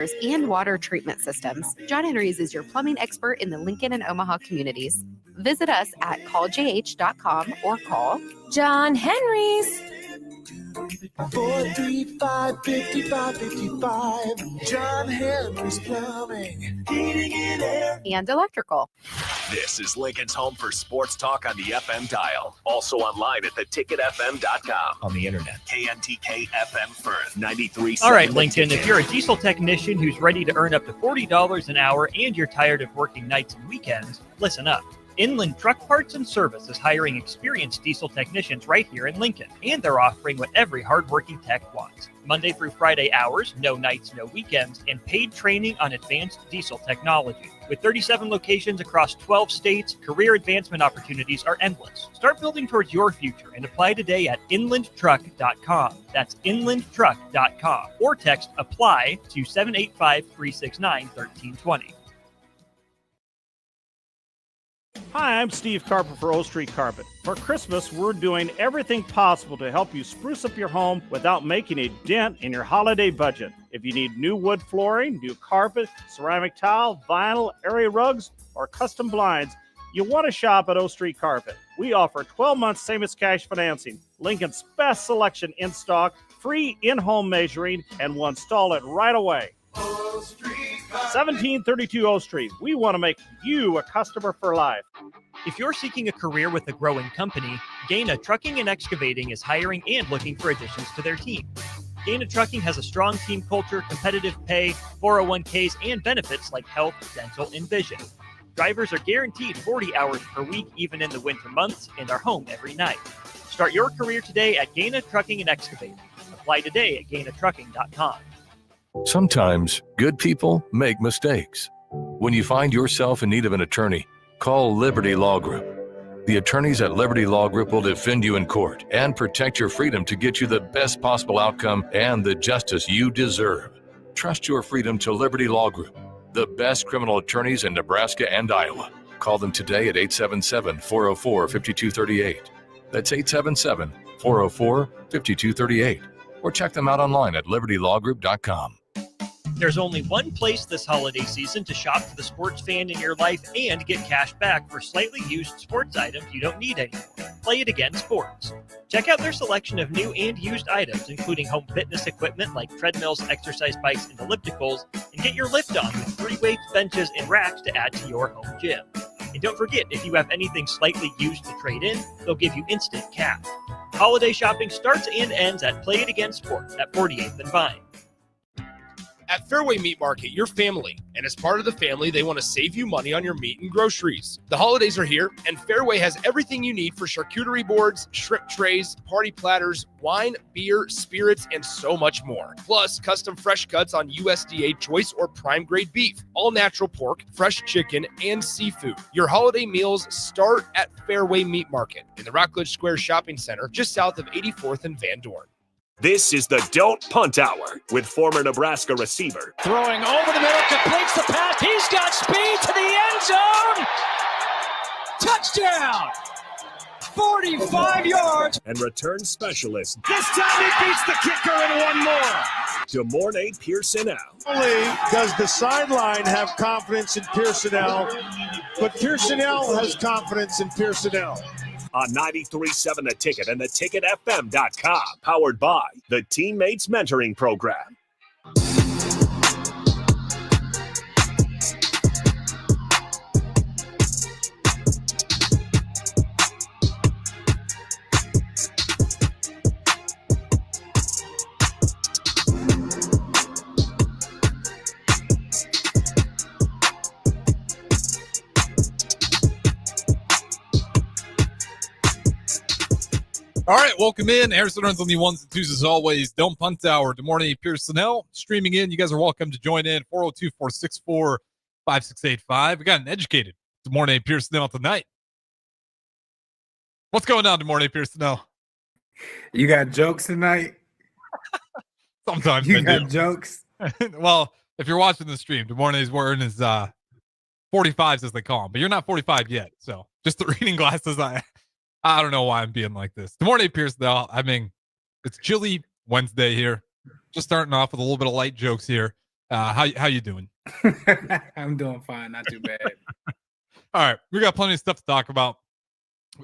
and water treatment systems. John Henry's is your plumbing expert in the Lincoln and Omaha communities. Visit us at calljh.com or call John Henry's. 435-5555. John Henry's Plumbing, Heating and Air, and Electrical. This is Lincoln's home for sports talk on the FM dial. Also online at theticketfm.com. On the internet, KNTK FM Firth, 93. All right, Lincoln, if you're a diesel technician who's ready to earn up to $40 an hour and you're tired of working nights and weekends, listen up. Inland Truck Parts and Service is hiring experienced diesel technicians right here in Lincoln, and they're offering what every hardworking tech wants. Monday through Friday hours, no nights, no weekends, and paid training on advanced diesel technology. With 37 locations across 12 states, career advancement opportunities are endless. Start building towards your future and apply today at inlandtruck.com. That's inlandtruck.com. Or text APPLY to 785-369-1320. Hi, I'm Steve Carper for O Street Carpet. For Christmas, we're doing everything possible to help you spruce up your home without making a dent in your holiday budget. If you need new wood flooring, new carpet, ceramic tile, vinyl, area rugs, or custom blinds, you want to shop at O Street Carpet. We offer 12-month same-as-cash financing, Lincoln's best selection in stock, free in-home measuring, and we'll install it right away. 1732 O Street. We want to make you a customer for life. If you're seeking a career with a growing company, Gaina Trucking and Excavating is hiring and looking for additions to their team. Gaina Trucking has a strong team culture, competitive pay, 401ks, and benefits like health, dental, and vision. Drivers are guaranteed 40 hours per week, even in the winter months, and are home every night. Start your career today at Gaina Trucking and Excavating. Apply today at gainatrucking.com. Sometimes good people make mistakes. When you find yourself in need of an attorney, call Liberty Law Group. The attorneys at Liberty Law Group will defend you in court and protect your freedom to get you the best possible outcome and the justice you deserve. Trust your freedom to Liberty Law Group, the best criminal attorneys in Nebraska and Iowa. Call them today at 877-404-5238. That's 877-404-5238. Or check them out online at libertylawgroup.com. There's only one place this holiday season to shop for the sports fan in your life and get cash back for slightly used sports items you don't need anymore. Play It Again Sports. Check out their selection of new and used items, including home fitness equipment like treadmills, exercise bikes, and ellipticals, and get your lift on with free weights, benches, and racks to add to your home gym. And don't forget, if you have anything slightly used to trade in, they'll give you instant cash. Holiday shopping starts and ends at Play It Again Sports at 48th and Vine. At Fairway Meat Market, you're family, and as part of the family, they want to save you money on your meat and groceries. The holidays are here, and Fairway has everything you need for charcuterie boards, shrimp trays, party platters, wine, beer, spirits, and so much more. Plus, custom fresh cuts on USDA choice or prime grade beef, all natural pork, fresh chicken, and seafood. Your holiday meals start at Fairway Meat Market in the Rockledge Square Shopping Center, just south of 84th and Van Dorn. This is the Don't Punt Hour with former Nebraska receiver. Throwing over the middle, completes the pass. He's got speed to the end zone. Touchdown! 45 yards. And return specialist. This time he beats the kicker and one more. DeMornay Pierson-El. Only does the sideline have confidence in Pierson-El, but Pierson-El has confidence in Pierson-El. On 93.7 The Ticket and theticketfm.com. Powered by the Teammates Mentoring Program. All right, welcome in. Harrison runs on the ones and twos as always. Don't Punt Hour. DeMornay Pierson-El streaming in. You guys are welcome to join in. 402-464-5685. We got an educated DeMornay Pierson-El tonight. What's going on, DeMornay Pierson-El? You got jokes tonight? Sometimes you got jokes. Well, if you're watching the stream, DeMornay's wearing his 45s as they call them, but you're not 45 yet. So just the reading glasses. I don't know why I'm being like this. DeMornay Pierson-El. I mean, it's chilly Wednesday here. Just starting off with a little bit of light jokes here. How you doing? I'm doing fine, not too bad. All right, we got plenty of stuff to talk about.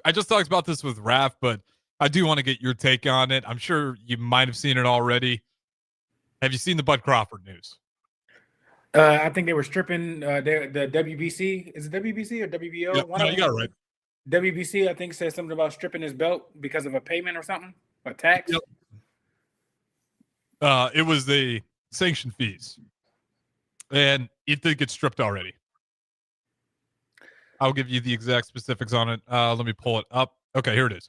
I just talked about this with Raph, but I do want to get your take on it. I'm sure you might have seen it already. Have you seen the Bud Crawford news? I think they were stripping the WBC. Is it WBC or WBO? Yep, no, you got it right. WBC, I think, said something about stripping his belt because of a payment or something, a tax. Yep. It was the sanction fees, and it did get stripped already. I'll give you the exact specifics on it. Let me pull it up. Okay, here it is.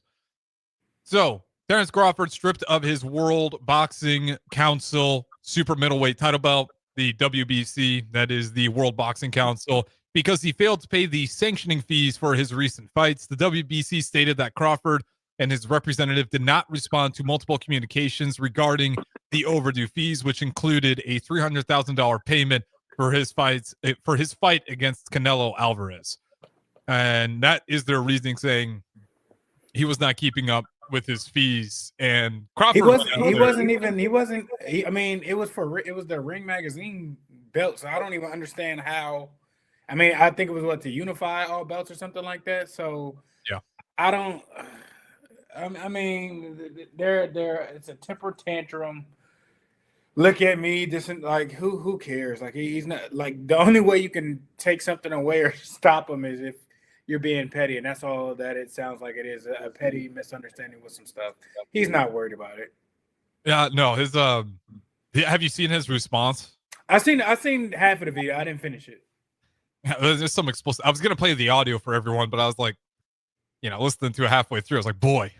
So, Terrence Crawford stripped of his World Boxing Council super middleweight title belt, the WBC, that is the World Boxing Council, because he failed to pay the sanctioning fees for his recent fights. The WBC stated that Crawford and his representative did not respond to multiple communications regarding the overdue fees, which included a $300,000 payment for his fight against Canelo Alvarez. And that is their reasoning, saying he was not keeping up with his fees. And Crawford I mean, it was the Ring Magazine belt, so I don't even understand how. I mean, I think it was to unify all belts or something like that. So yeah, I don't. I mean, it's a temper tantrum. Look at me, this is like who cares? Like he's not like the only way you can take something away or stop him is if you're being petty, and that's all that it sounds like it is, a petty misunderstanding with some stuff. He's not worried about it. Yeah, no, his have you seen his response? I seen half of the video. I didn't finish it. Yeah, there's some explosive. I was gonna play the audio for everyone, but I was like, listening to it halfway through, I was like, boy,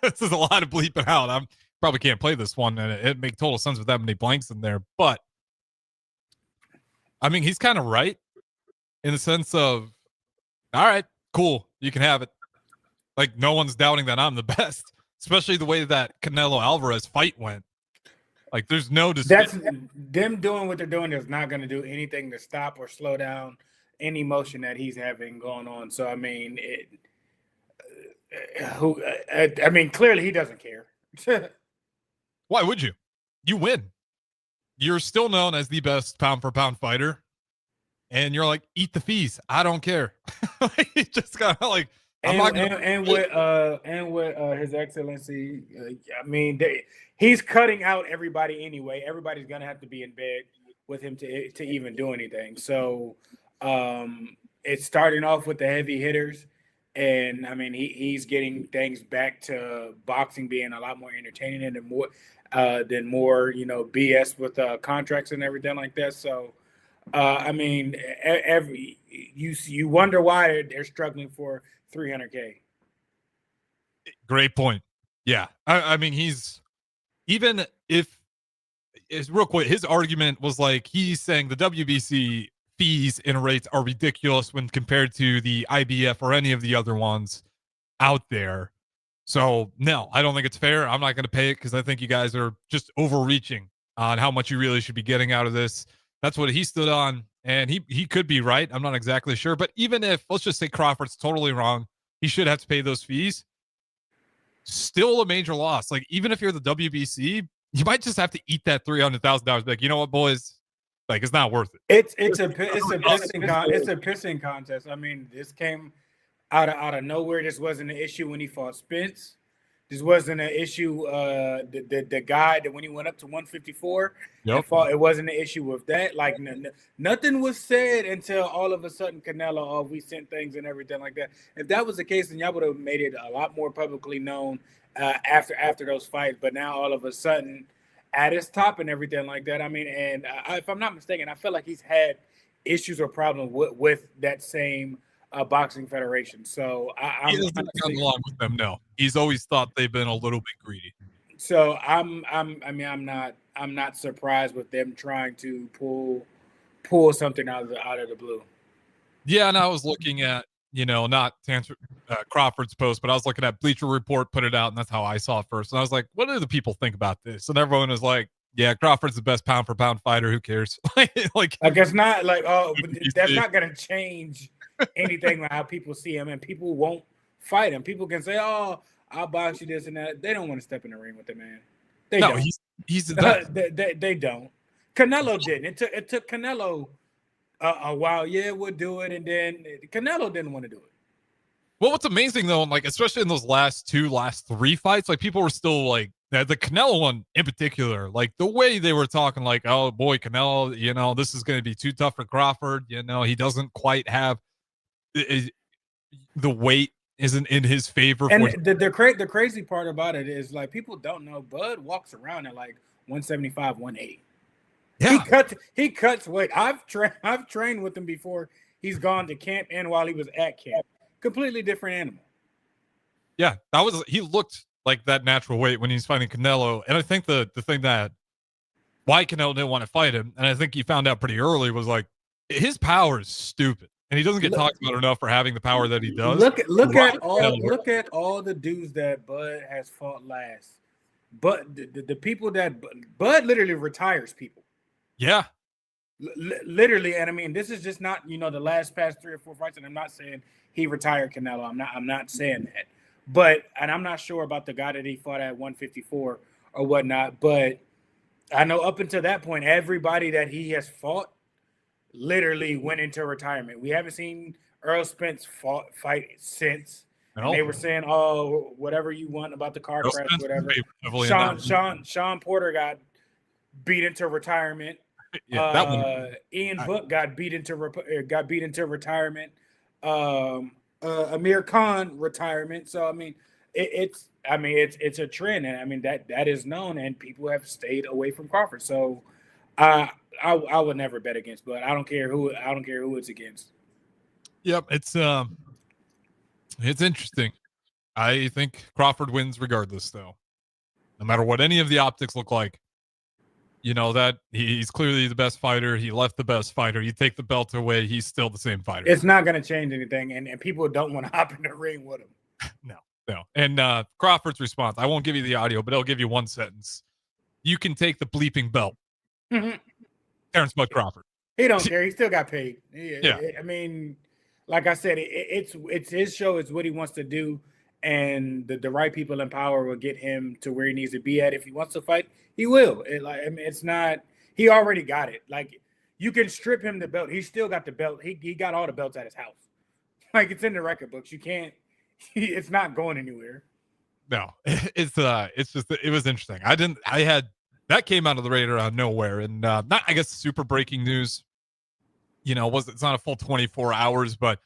this is a lot of bleeping out. I'm probably can't play this one, and it make total sense with that many blanks in there. But I mean, he's kind of right in the sense of, all right, cool, you can have it. Like, no one's doubting that I'm the best, especially the way that Canelo Alvarez fight went. Like, there's no That's them doing what they're doing is not going to do anything to stop or slow down any motion that he's having going on. So I mean, clearly he doesn't care. Why would you? You win. You're still known as the best pound for pound fighter. And you're like, eat the fees. I don't care. Like, just kind of like, and with His Excellency, he's cutting out everybody anyway. Everybody's gonna have to be in bed with him to even do anything. So it's starting off with the heavy hitters, and I mean he's getting things back to boxing being a lot more entertaining and more BS with contracts and everything like that. So. You wonder why they're struggling for $300K. Great point. Yeah, I mean, he's even if it's real quick. His argument was like he's saying the WBC fees and rates are ridiculous when compared to the IBF or any of the other ones out there. So no, I don't think it's fair. I'm not going to pay it because I think you guys are just overreaching on how much you really should be getting out of this. That's what he stood on, and he could be right. I'm not exactly sure. But even if, let's just say Crawford's totally wrong, he should have to pay those fees. Still a major loss. Like, even if you're the WBC, you might just have to eat that $300,000. Like, you know what, boys? Like, it's not worth it. It's a pissing contest. I mean, this came out of nowhere. This wasn't an issue when he fought Spence. This wasn't an issue. The guy that when he went up to 154, it wasn't an issue with that. Like nothing was said until all of a sudden Canelo, we sent things and everything like that. If that was the case, then y'all would have made it a lot more publicly known after those fights. But now all of a sudden, at his top and everything like that. I mean, and if I'm not mistaken, I feel like he's had issues or problems with that same. Boxing federation. So he hasn't gotten along with them. No, he's always thought they've been a little bit greedy. So I'm not surprised with them trying to pull something out of the blue. Yeah, and I was looking at not to answer Crawford's post, but I was looking at Bleacher Report put it out, and that's how I saw it first. And I was like, what do the people think about this? And everyone was like, yeah, Crawford's the best pound for pound fighter. Who cares? Like, I guess not. Like, that's not gonna change anything like how people see him, and people won't fight him. People can say, "Oh, I'll box you this and that." They don't want to step in the ring with the man. They don't. He's the best. They don't. Canelo didn't. It took Canelo a while. Yeah, we'll do it, and then Canelo didn't want to do it. Well, what's amazing though, and like especially in those last 3 fights, like people were still like the Canelo one in particular, like the way they were talking, like, oh boy, Canelo, this is going to be too tough for Crawford. He doesn't quite have the weight isn't in his favor. And the crazy part about it is like people don't know Bud walks around at like 175, 180. Yeah. He cuts weight. I've trained with him before. He's gone to camp and while he was at camp. Completely different animal. Yeah, he looked like that natural weight when he's fighting Canelo. And I think the thing that why Canelo didn't want to fight him, and I think he found out pretty early, was like his power is stupid. And he doesn't get talked about enough for having the power that he does. Look at all the dudes that Bud has fought last. But the people that Bud literally retires people. Yeah. Literally, and I mean, this is just not the last past 3 or 4 fights, and I'm not saying he retired Canelo. I'm not saying that, but and I'm not sure about the guy that he fought at 154 or whatnot. But I know up until that point, everybody that he has fought literally went into retirement. We haven't seen Earl Spence fight since. And they were saying, "Oh, whatever you want about the car crash, whatever." Sean Porter got beat into retirement. Yeah, that one. Ian Book got beat into retirement. Amir Khan retirement. So I mean, it's a trend, and I mean that is known, and people have stayed away from Crawford. So I would never bet against, but I don't care who it's against. Yep, it's interesting. I think Crawford wins regardless, though. No matter what any of the optics look like. That he's clearly the best fighter. He left the best fighter. You take the belt away, he's still the same fighter. It's not going to change anything, and people don't want to hop in the ring with him. No. And Crawford's response, I won't give you the audio, but I'll give you one sentence. You can take the bleeping belt. Mm-hmm. Terrence Bud Crawford. He don't care. He still got paid. Yeah. I mean, like I said, it's his show. It's what he wants to do. And the right people in power will get him to where he needs to be at. If he wants to fight, he will. It's not. He already got it. Like you can strip him the belt. He still got the belt. He got all the belts at his house. Like it's in the record books. You can't. It's not going anywhere. No, it's just it was interesting. That came out of the radar out of nowhere, and not I guess super breaking news. It's not a full 24 hours, but.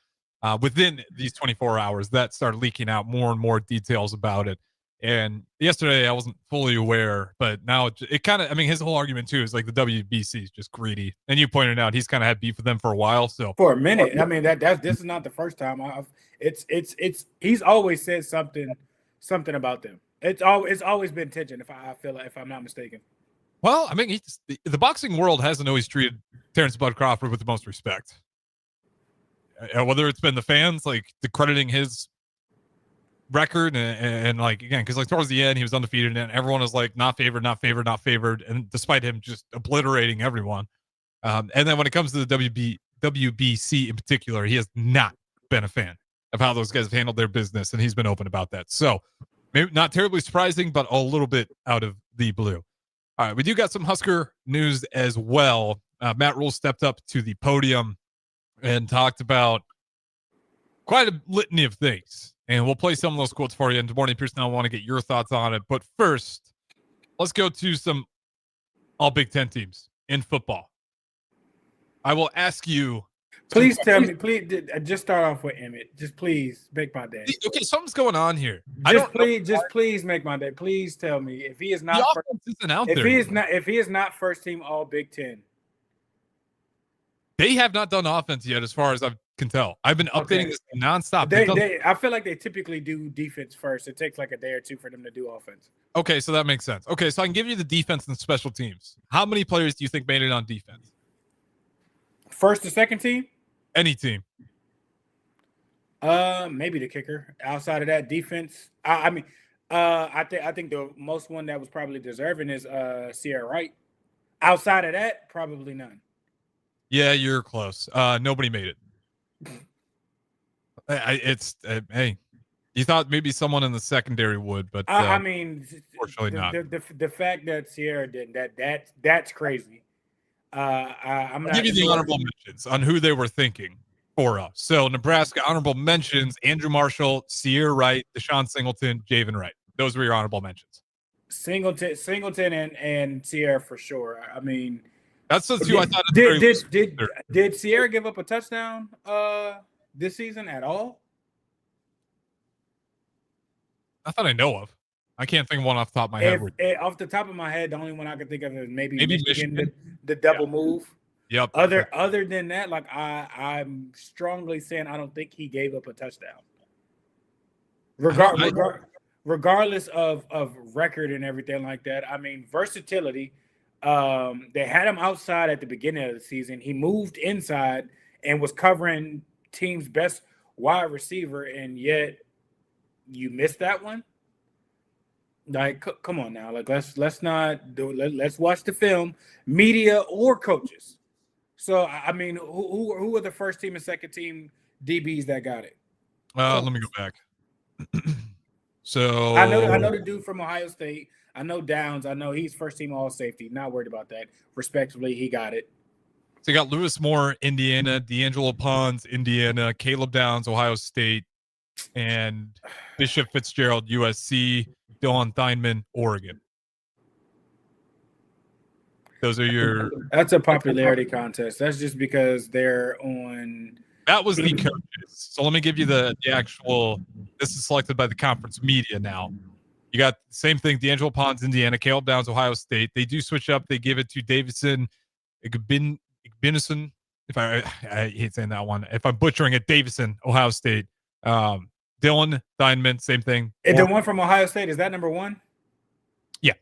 Within these 24 hours, that started leaking out more and more details about it. And yesterday, I wasn't fully aware, but now it kind of, his whole argument too is like the WBC is just greedy. And you pointed out he's kind of had beef with them for a while. So for a minute, I mean this is not the first time. He's always said something about them. It's always been tension. If I'm not mistaken. Well, the boxing world hasn't always treated Terrence Bud Crawford with the most respect. Whether it's been the fans like discrediting his record and like again because like towards the end he was undefeated and everyone was like not favored, and despite him just obliterating everyone, and then when it comes to the WBC in particular, he has not been a fan of how those guys have handled their business, and he's been open about that. So maybe not terribly surprising, but a little bit out of the blue. All right, we do got some Husker news as well. Matt Rule stepped up to the podium and talked about quite a litany of things. And we'll play some of those quotes for you. And good morning, Pierson. I want to get your thoughts on it. But first, let's go to some all Big Ten teams in football. I will ask you. Please tell me, please just start off with Emmett. Just please make my day. Okay, something's going on here. Please make my day. Please tell me if he is not if he is not first team all Big Ten. They have not done offense yet, as far as I can tell. I've been updating this nonstop. I feel like they typically do defense first. It takes like a day or two for them to do offense. Okay, so that makes sense. Okay, so I can give you the defense and special teams. How many players do you think made it on defense? First to second team? Any team. Maybe the kicker. Outside of that, defense. I think the most one that was probably deserving is Sierra Wright. Outside of that, probably none. Yeah, you're close. Nobody made it. Hey, you thought maybe someone in the secondary would, but unfortunately not. The fact that Sierra didn't, that's crazy. I'm I'll not give you the sure. honorable mentions on who they were thinking for us. So Nebraska honorable mentions: Andrew Marshall, Sierra Wright, Deshaun Singleton, Javen Wright. Those were your honorable mentions. Singleton and Sierra for sure. I mean, that's the two I thought. Did Sierra give up a touchdown this season at all? Not that I know of. I can't think of one off the top of my head. Off the top of my head, the only one I could think of is maybe Michigan. The double move. Yep. Other than that, like I'm strongly saying I don't think he gave up a touchdown. Regardless of record and everything like that. I mean, versatility. They had him outside at the beginning of the season. He moved inside and was covering team's best wide receiver, and yet you missed that one. Like, come on now. Like, let's not do. Let's watch the film, media or coaches. So, I mean, who were the first team and second team DBs that got it? Let me go back. So I know the dude from Ohio State. I know Downs. I know he's first team all safety. Not worried about that. Respectively, he got it. So you got Lewis Moore, Indiana, D'Angelo Pons, Indiana, Caleb Downs, Ohio State, and Bishop Fitzgerald, USC, Dylan Theinman, Oregon. Those are your. That's a popularity contest. That's just because they're on. That was the coaches. So let me give you the actual. This is selected by the conference media now. You got the same thing: D'Angelo Pons, Indiana, Caleb Downs, Ohio State. They do switch up. They give it to Davison Igbinison. If I hate saying that one. If I'm butchering it, Davison, Ohio State. Dylan Theinman, same thing. And the one from Ohio State, is that number one? Yeah.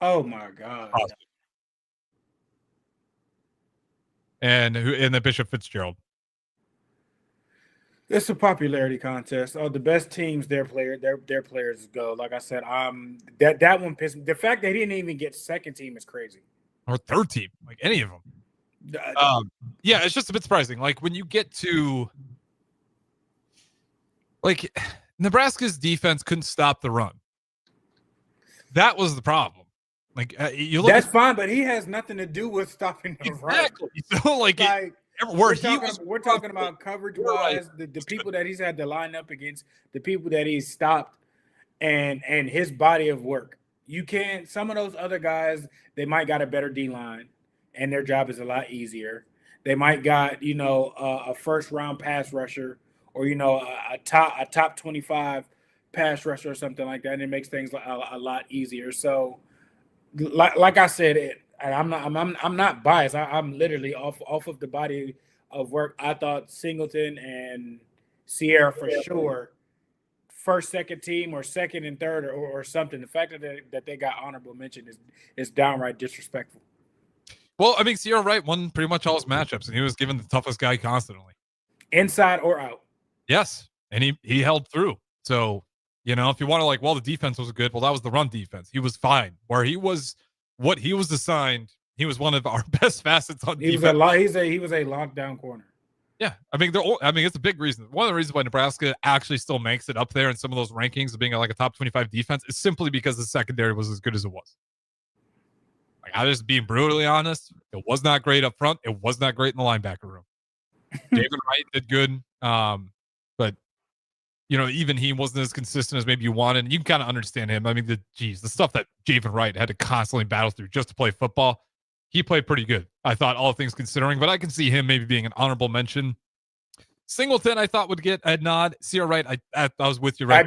Oh my God. Awesome. And the Bishop Fitzgerald. It's a popularity contest. Oh, the best teams, their players go. Like I said, that one pissed me. The fact that he didn't even get second team is crazy. Or third team, like any of them. Yeah, it's just a bit surprising. Like when you get to, like, Nebraska's defense couldn't stop the run. That was the problem. Like you look. That's fine, but he has nothing to do with stopping the run. Exactly. So we're talking about coverage wise, the people that he's had to line up against, the people that he's stopped, and his body of work. You can't. Some of those other guys, they might got a better D line, and their job is a lot easier. They might got a first round pass rusher, or a top 25 pass rusher or something like that, and it makes things a lot easier. So, like I said, I'm not biased. I'm literally off of the body of work. I thought Singleton and Sierra for sure, first, second team, or second and third, or something. The fact that they got honorable mention is downright disrespectful. Well, I mean, Sierra Wright won pretty much all his matchups, and he was given the toughest guy constantly, inside or out. Yes, and he held through. So if you want to the defense was good. Well, that was the run defense. He was fine. Where he was. What he was assigned, he was one of our best facets on defense. He was a lockdown corner. Yeah, I mean, it's a big reason. One of the reasons why Nebraska actually still makes it up there in some of those rankings of being like a top 25 defense is simply because the secondary was as good as it was. Like, I just being brutally honest, it was not great up front. It was not great in the linebacker room. David Wright did good, but even he wasn't as consistent as maybe you wanted. You can kind of understand him. I mean, the stuff that Javen Wright had to constantly battle through just to play football, he played pretty good, I thought, all things considering. But I can see him maybe being an honorable mention. Singleton, I thought would get a nod. Sierra Wright, I was with you, right?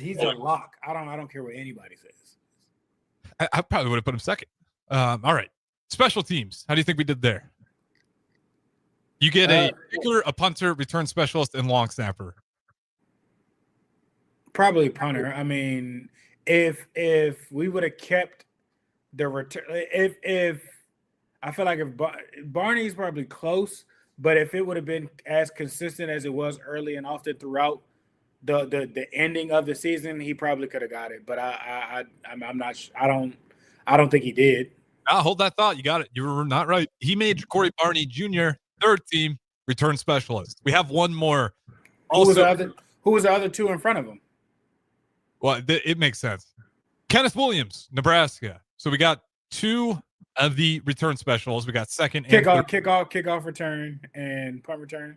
He's a lock. I don't care what anybody says. I probably would have put him second. All right, special teams. How do you think we did there? You get a kicker, a punter, return specialist, and long snapper. Probably punter. I mean, if we would have kept the return, if I feel like if Barney's probably close, but if it would have been as consistent as it was early and often throughout the ending of the season, he probably could have got it. But I'm not. I don't think he did. I'll hold that thought. You got it. You were not right. He made Corey Barney Jr. third team return specialist. We have one more. Who was the other two in front of him? Well, it makes sense. Kenneth Williams, Nebraska. So we got two of the return specials. We got second and kickoff return, and punt return.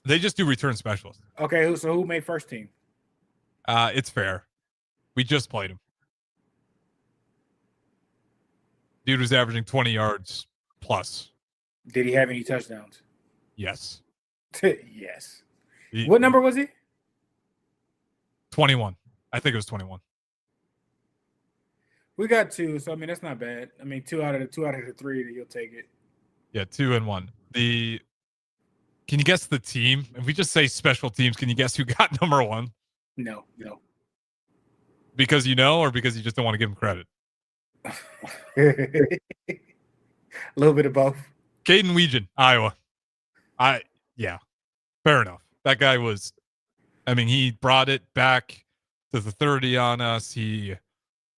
They just do return specials. Okay, who made first team? It's fair. We just played him. Dude was averaging 20 yards plus. Did he have any touchdowns? Yes. Yes. What number was he? 21. I think it was 21. We got 2, so I mean that's not bad. I mean 2 out of the 3, you'll take it. Yeah, 2 and 1. Can you guess the team? If we just say special teams, can you guess who got number 1? No. Because you know, or because you just don't want to give him credit? A little bit of both. Caden Weegan, Iowa. Yeah, fair enough. That guy was, he brought it back to the 30 on us. He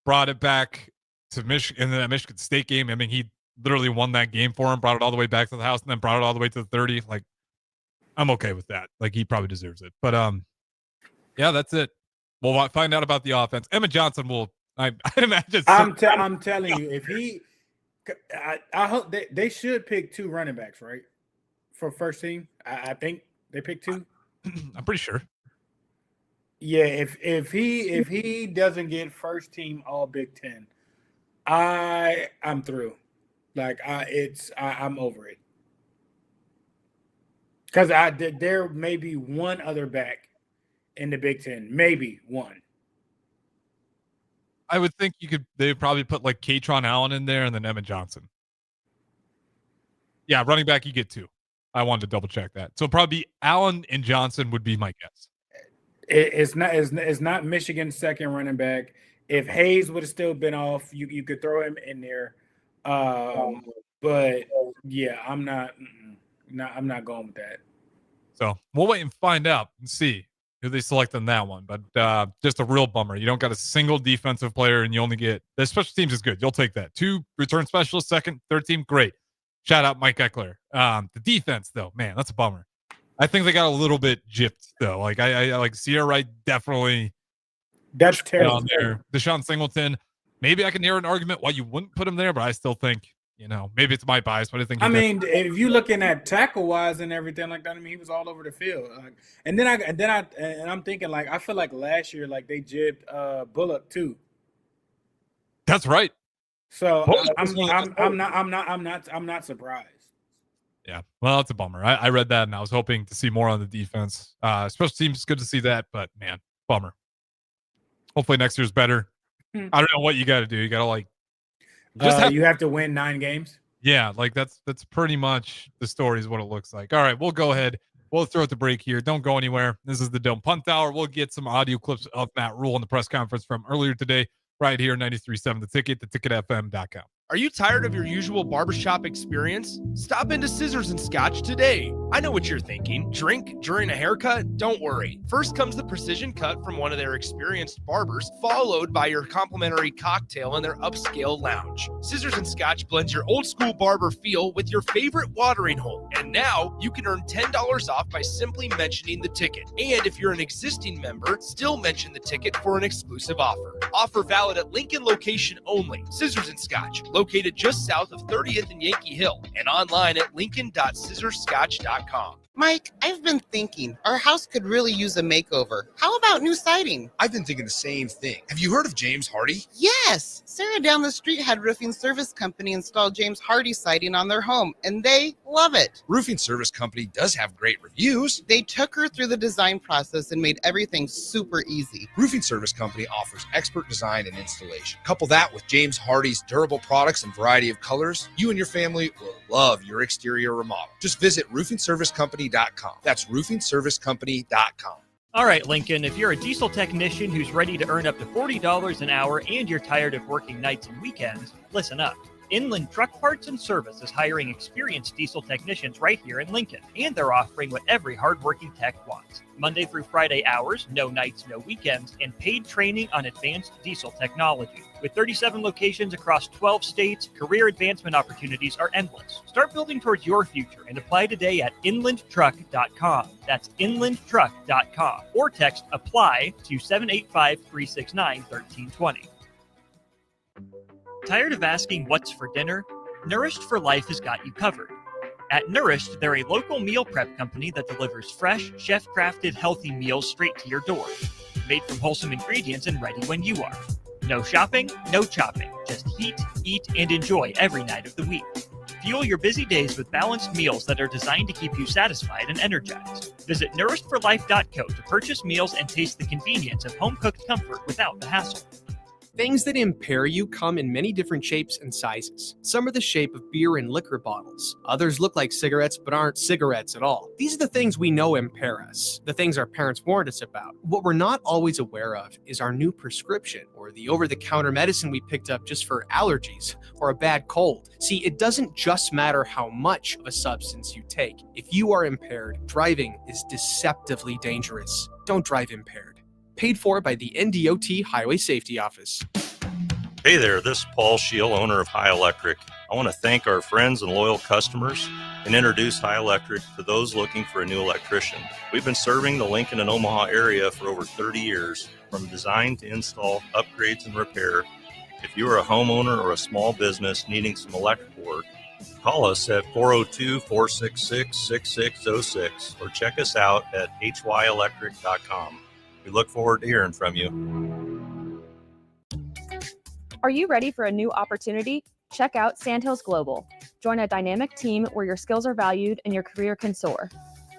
brought it back to Michigan in that Michigan State game. He literally won that game for him, brought it all the way back to the house, and then brought it all the way to the 30. Like, I'm okay with that. Like, he probably deserves it. But yeah, that's it. We'll find out about the offense. Emmett Johnson will. I'd imagine. I'm telling you, if he, I hope they should pick 2 running backs, right, for first team. I think they picked 2. I'm pretty sure. Yeah, if he doesn't get first team All Big Ten, I'm through. Like I'm over it. Because there may be one other back in the Big Ten, maybe one. I would think they would probably put like Katron Allen in there and then Emmett Johnson. Yeah, running back, you get 2. I wanted to double check that. So probably Allen and Johnson would be my guess. It's not Michigan's second running back. If Hayes would have still been off, you could throw him in there. But yeah, I'm not going with that. So we'll wait and find out and see who they select on that one. But just a real bummer. You don't got a single defensive player, and you only get the special teams is good. You'll take that. 2 return specialists, second, third team, great. Shout out Mike Eckler. The defense, though, man, that's a bummer. I think they got a little bit gypped, though. Like I like Sierra Wright definitely. That's terrible. On there. Deshaun Singleton. Maybe I can hear an argument why you wouldn't put him there, but I still think, maybe it's my bias, but I think. If you're looking at tackle wise and everything like that, he was all over the field. And I'm thinking like I feel like last year like they jibbed Bullock too. That's right. So I'm not surprised. Yeah, well, it's a bummer. I read that and I was hoping to see more on the defense. Special teams, good to see that, but man, bummer. Hopefully next year's better. I don't know what you got to do. You got to you have to win 9 games. Yeah, like that's pretty much the story is what it looks like. All right, we'll go ahead. We'll throw it the break here. Don't go anywhere. This is the Dome Punt Hour. We'll get some audio clips of Matt Rule in the press conference from earlier today, right here, 93.7 The Ticket, theticketfm.com. Are you tired of your usual barbershop experience? Stop into Scissors and Scotch today. I know what you're thinking. Drink during a haircut? Don't worry. First comes the precision cut from one of their experienced barbers, followed by your complimentary cocktail in their upscale lounge. Scissors and Scotch blends your old school barber feel with your favorite watering hole. And now you can earn $10 off by simply mentioning the ticket. And if you're an existing member, still mention the ticket for an exclusive offer. Offer valid at Lincoln location only. Scissors and Scotch, located just south of 30th and Yankee Hill, and online at lincoln.scissorscotch.com. Mike, I've been thinking our house could really use a makeover. How about new siding? I've been thinking the same thing. Have you heard of James Hardy? Yes. Sarah down the street had Roofing Service Company install James Hardy siding on their home, and they love it. Roofing Service Company does have great reviews. They took her through the design process and made everything super easy. Roofing Service Company offers expert design and installation. Couple that with James Hardy's durable products and variety of colors, you and your family will love your exterior remodel. Just visit roofingservicecompany.com. That's roofingservicecompany.com. All right, Lincoln, if you're a diesel technician who's ready to earn up to $40 an hour and you're tired of working nights and weekends, listen up. Inland Truck Parts and Service is hiring experienced diesel technicians right here in Lincoln, and they're offering what every hardworking tech wants. Monday through Friday hours, no nights, no weekends, and paid training on advanced diesel technology. With 37 locations across 12 states, career advancement opportunities are endless. Start building towards your future and apply today at inlandtruck.com. That's inlandtruck.com. Or text APPLY to 785-369-1320. Tired of asking what's for dinner? Nourished for Life has got you covered. At Nourished, they're a local meal prep company that delivers fresh, chef-crafted, healthy meals straight to your door. Made from wholesome ingredients and ready when you are. No shopping, no chopping. Just heat, eat, and enjoy every night of the week. Fuel your busy days with balanced meals that are designed to keep you satisfied and energized. Visit nourishedforlife.co to purchase meals and taste the convenience of home-cooked comfort without the hassle. Things that impair you come in many different shapes and sizes. Some are the shape of beer and liquor bottles. Others look like cigarettes but aren't cigarettes at all. These are the things we know impair us, the things our parents warned us about. What we're not always aware of is our new prescription or the over-the-counter medicine we picked up just for allergies or a bad cold. See, it doesn't just matter how much of a substance you take. If you are impaired, driving is deceptively dangerous. Don't drive impaired. Paid for by the NDOT Highway Safety Office. Hey there, this is Paul Scheel, owner of High Electric. I want to thank our friends and loyal customers and introduce High Electric to those looking for a new electrician. We've been serving the Lincoln and Omaha area for over 30 years, from design to install, upgrades, and repair. If you are a homeowner or a small business needing some electrical work, call us at 402-466-6606 or check us out at hyelectric.com. We look forward to hearing from you. Are you ready for a new opportunity? Check out Sandhills Global. Join a dynamic team where your skills are valued and your career can soar.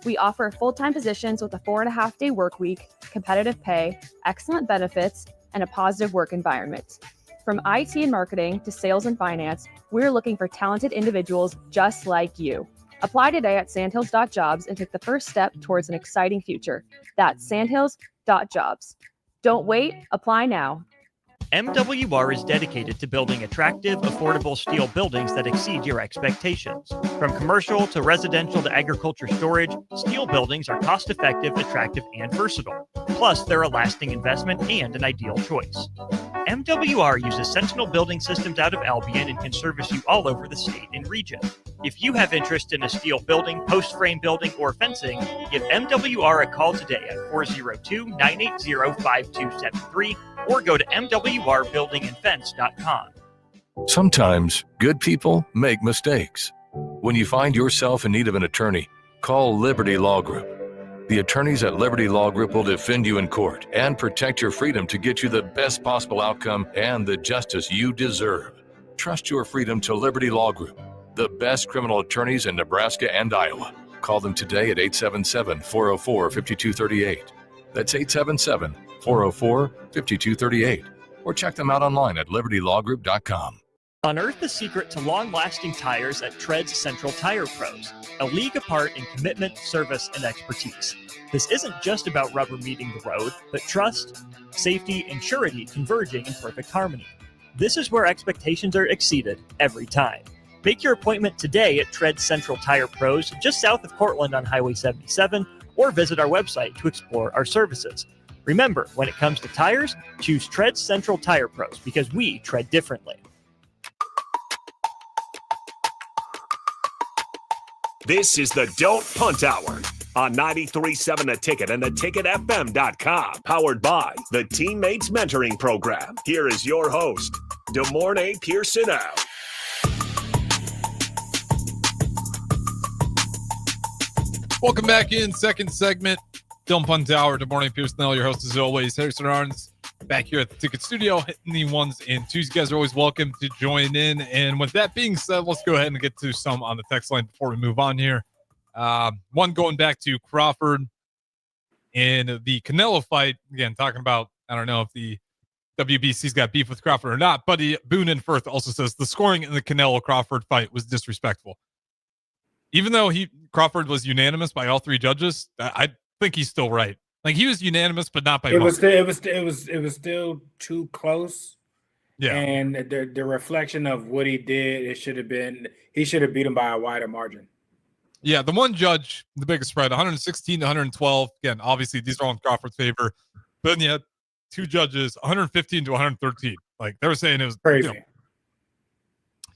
We offer full-time positions with a 4.5-day work week, competitive pay, excellent benefits, and a positive work environment. From IT and marketing to sales and finance, we're looking for talented individuals just like you. Apply today at sandhills.jobs and take the first step towards an exciting future. That's sandhills.jobs. Don't wait, apply now. MWR is dedicated to building attractive, affordable steel buildings that exceed your expectations. From commercial to residential to agriculture storage, steel buildings are cost-effective, attractive, and versatile. Plus, they're a lasting investment and an ideal choice. MWR uses Sentinel Building Systems out of Albion and can service you all over the state and region. If you have interest in a steel building, post-frame building, or fencing, give MWR a call today at 402-980-5273 or go to mwrbuildingandfence.com. Sometimes good people make mistakes. When you find yourself in need of an attorney, call Liberty Law Group. The attorneys at Liberty Law Group will defend you in court and protect your freedom to get you the best possible outcome and the justice you deserve. Trust your freedom to Liberty Law Group, the best criminal attorneys in Nebraska and Iowa. Call them today at 877-404-5238. That's 877-404-5238. Or check them out online at libertylawgroup.com. Unearth the secret to long-lasting tires at Tread's Central Tire Pros, a league apart in commitment, service, and expertise. This isn't just about rubber meeting the road, but trust, safety, and surety converging in perfect harmony. This is where expectations are exceeded every time. Make your appointment today at Tread's Central Tire Pros, just south of Cortland on Highway 77, or visit our website to explore our services. Remember, when it comes to tires, choose Tread's Central Tire Pros because we tread differently. This is the Don't Punt Hour on 93.7 The Ticket and theticketfm.com. Powered by the Teammates Mentoring Program. Here is your host, DeMornay Pierson-El. Welcome back in. Second segment. Don't Punt Hour. DeMornay Pierson-El, your host as always. Harrison Arns back here at the Ticket Studio, hitting the ones and twos. You guys are always welcome to join in. And with that being said, let's go ahead and get to some on the text line before we move on here. One going back to Crawford in the Canelo fight. Again, talking about, I don't know if the WBC's got beef with Crawford or not. Buddy Boone and Firth also says the scoring in the Canelo-Crawford fight was disrespectful. Even though Crawford was unanimous by all three judges, I think he's still right. Like, he was unanimous, but not by much. It was still too close. Yeah. And the reflection of what he did, he should have beat him by a wider margin. Yeah, the one judge, the biggest spread, 116 to 112. Again, obviously these are all in Crawford's favor. But then you had two judges, 115 to 113. Like, they were saying it was crazy.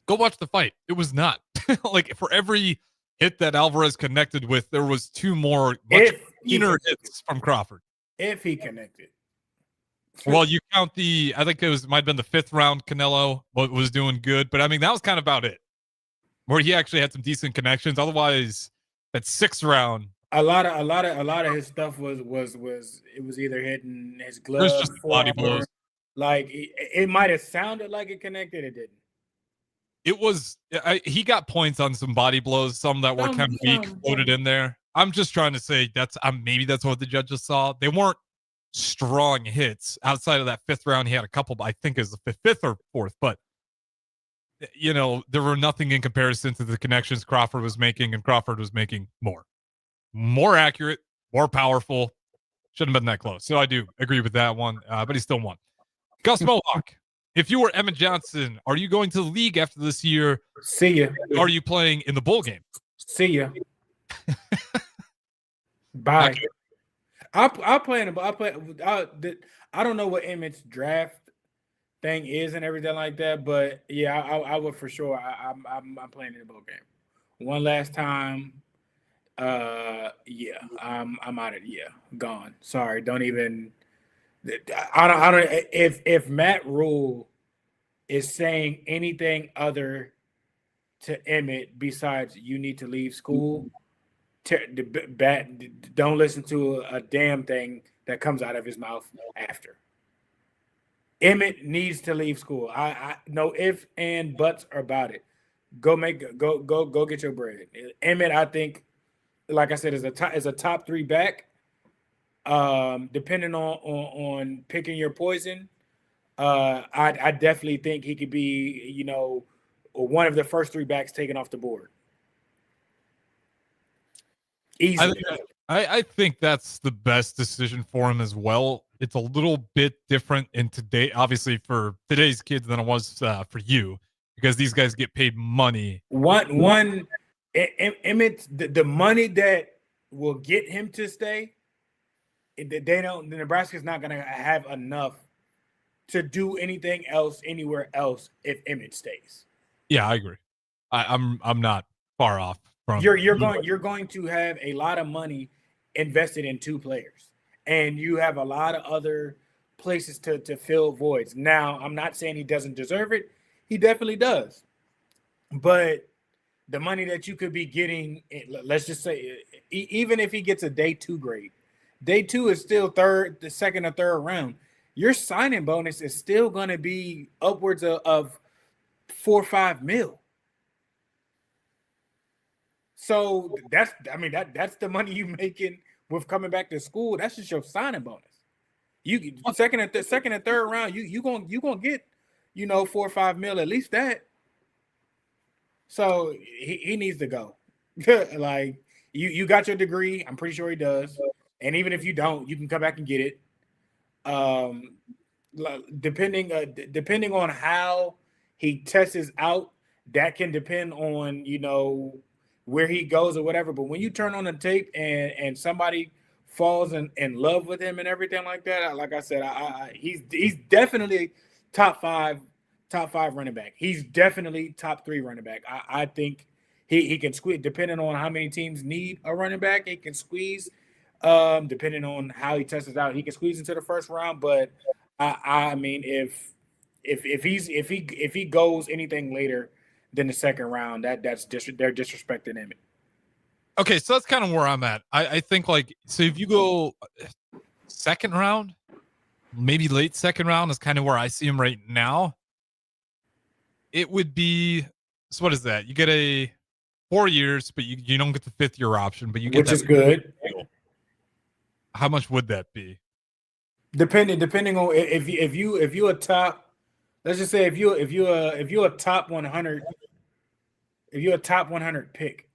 Go watch the fight. It was not. Like, for every hit that Alvarez connected with, there was two more much keener hits from Crawford. If he connected. Well, you count I think might have been the 5th round Canelo was doing good, but I mean, that was kind of about it, where he actually had some decent connections. Otherwise, that 6th round, a lot of his stuff was it was either hitting his glove, there's just body forearm. blows. Like it might have sounded like it connected, it didn't. It was he got points on some body blows, some that were kind of weak, floated in there. I'm just trying to say maybe that's what the judges saw. They weren't strong hits outside of that 5th round. He had a couple, I think it was the 5th or 4th, but you know, there were nothing in comparison to the connections Crawford was making, and Crawford was making more accurate, more powerful. Shouldn't have been that close. So I do agree with that one, but he still won. Gus Mohawk, if you were Emmett Johnson, are you going to the league after this year? See ya. Are you playing in the bowl game? See ya. Bye. I'll play in the. I don't know what Emmett's draft thing is and everything like that, but yeah, I would for sure. I'm playing in the bowl game one last time. Yeah, I'm out of gone. Sorry, don't even. I don't. If Matt Rule is saying anything other to Emmett besides you need to leave school, don't listen to a damn thing that comes out of his mouth after. Emmett needs to leave school. I no ifs and buts about it. Go get your bread. Emmett, I think, like I said, is a top 3 back. Depending on picking your poison, I definitely think he could be, you know, one of the first 3 backs taken off the board. Easily. I think that's the best decision for him as well. It's a little bit different in today, obviously for today's kids than it was for you, because these guys get paid money. Emmett, the money that will get him to stay, Nebraska's not going to have enough to do anything else anywhere else if Emmett stays. Yeah, I agree. I'm not far off from you're going to have a lot of money invested in 2 players, and you have a lot of other places to fill voids. Now, I'm not saying he doesn't deserve it. He definitely does. But the money that you could be getting, let's just say, even if he gets a day 2 grade, day 2 is still the 2nd or 3rd round. Your signing bonus is still going to be upwards of 4 or 5 mil. So that's the money you making with coming back to school. That's just your signing bonus. You second and 3rd round, you gonna get, you know, 4 or 5 mil, at least that. So he needs to go. Like you got your degree. I'm pretty sure he does. And even if you don't, you can come back and get it. Depending on how he tests out, that can depend on, you know, where he goes or whatever. But when you turn on the tape and somebody falls in love with him and everything like that, like I said, he's definitely top five running back. He's definitely top 3 running back. I think he can squeeze, depending on how many teams need a running back. He can squeeze, depending on how he tests out. He can squeeze into the 1st round. But I mean, if he goes anything later than the 2nd round, they're disrespecting him. Okay, so that's kind of where I'm at. I think, like, so if you go 2nd round, maybe late 2nd round is kind of where I see him right now. It would be, so what is that? You get a 4 years, but you don't get the 5th year option, but you get which is good. Deal. How much would that be? Depending on if you a top, let's just say if you a top 100, if you're a top 100 pick,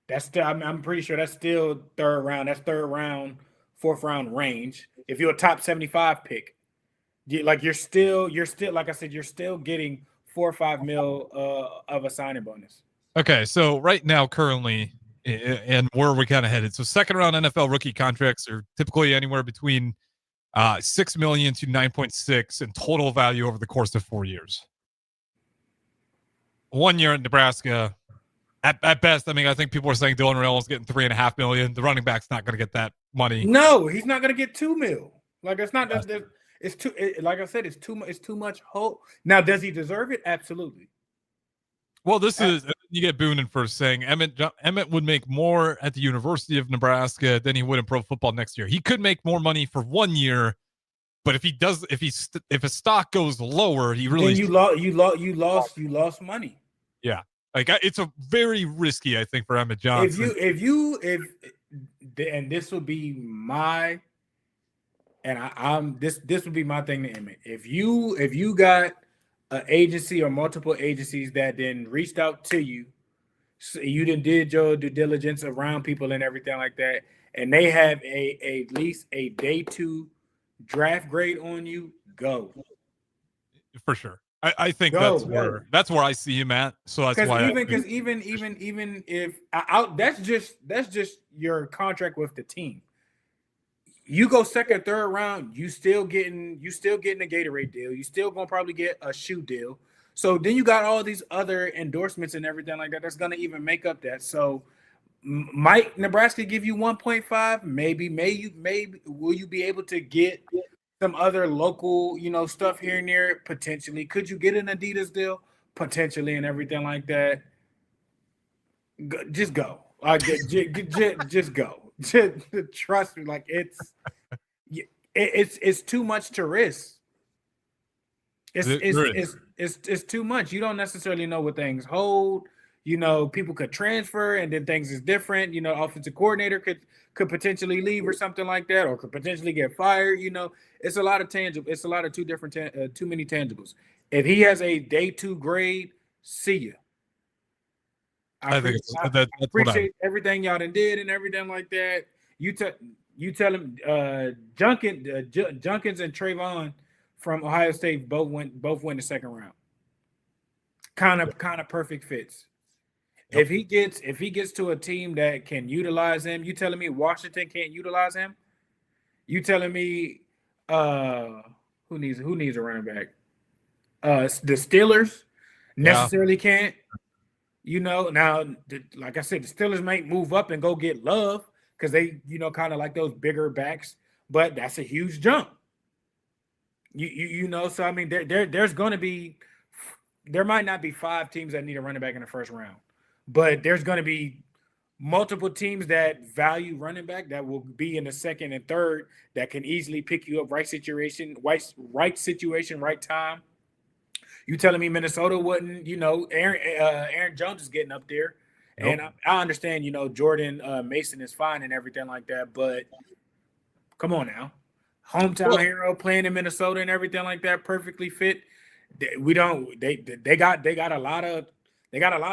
that's still, I'm pretty sure that's still 3rd round. That's 3rd round, 4th round range. If you're a top 75 pick, you're still like I said, you're still getting 4 or 5 mil of a signing bonus. Okay, so right now, currently, and where are we kind of headed? So 2nd round NFL rookie contracts are typically anywhere between $6 million to 9.6 in total value over the course of 4 years. 1 year in Nebraska, at best, I mean, I think people are saying Dylan Raiola is getting $3.5 million. The running back's not going to get that money. No, he's not going to get 2 mil. Like it's not that it's too. Like I said, it's too much. It's too much hope. Now, does he deserve it? Absolutely. Well, this is you get Boonin for saying Emmett would make more at the University of Nebraska than he would in pro football next year. He could make more money for 1 year, but if a stock goes lower, he really then you lost money. Yeah, like it's a very risky, I think, for Emmett Johnson. And this would be my, and I'm this would be my thing to Emmett. If you got an agency or multiple agencies that then reached out to you, so you did your due diligence around people and everything like that, and they have at least a day 2 draft grade on you, go. For sure. I think that's where I see him at. So that's why even if that's just your contract with the team. You go second, third round, you still getting a Gatorade deal. You still gonna probably get a shoe deal. So then you got all these other endorsements and everything like that. That's gonna even make up that. So might Nebraska give you 1.5? Maybe will you be able to get some other local, stuff here and there? Potentially. Could you get an Adidas deal? Potentially, and everything like that. Just go. Just go. Trust me, like it's too much to risk. It's too much. You don't necessarily know what things hold. People could transfer, and then things is different. Offensive coordinator could potentially leave or something like that, or could potentially get fired. It's a lot of tangible. It's a lot of too many tangibles. If he has a day 2 grade, see you. I appreciate everything y'all done did and everything like that. You tell him Junkins and Trayvon from Ohio State both went the second round. Kind of perfect fits. Yep. If he gets to a team that can utilize him, you telling me Washington can't utilize him? You telling me who needs a running back? The Steelers necessarily can't. Now, like I said, the Steelers might move up and go get Love because they, kind of like those bigger backs, but that's a huge jump. So I mean, there might not be 5 teams that need a running back in the first round, but there's going to be multiple teams that value running back that will be in the second and third that can easily pick you up right situation, right time. You telling me Minnesota wouldn't, Aaron Jones is getting up there. Nope. And I understand, Jordan Mason is fine and everything like that, but come on now. Hometown hero playing in Minnesota and everything like that, perfectly fit. They got a lot of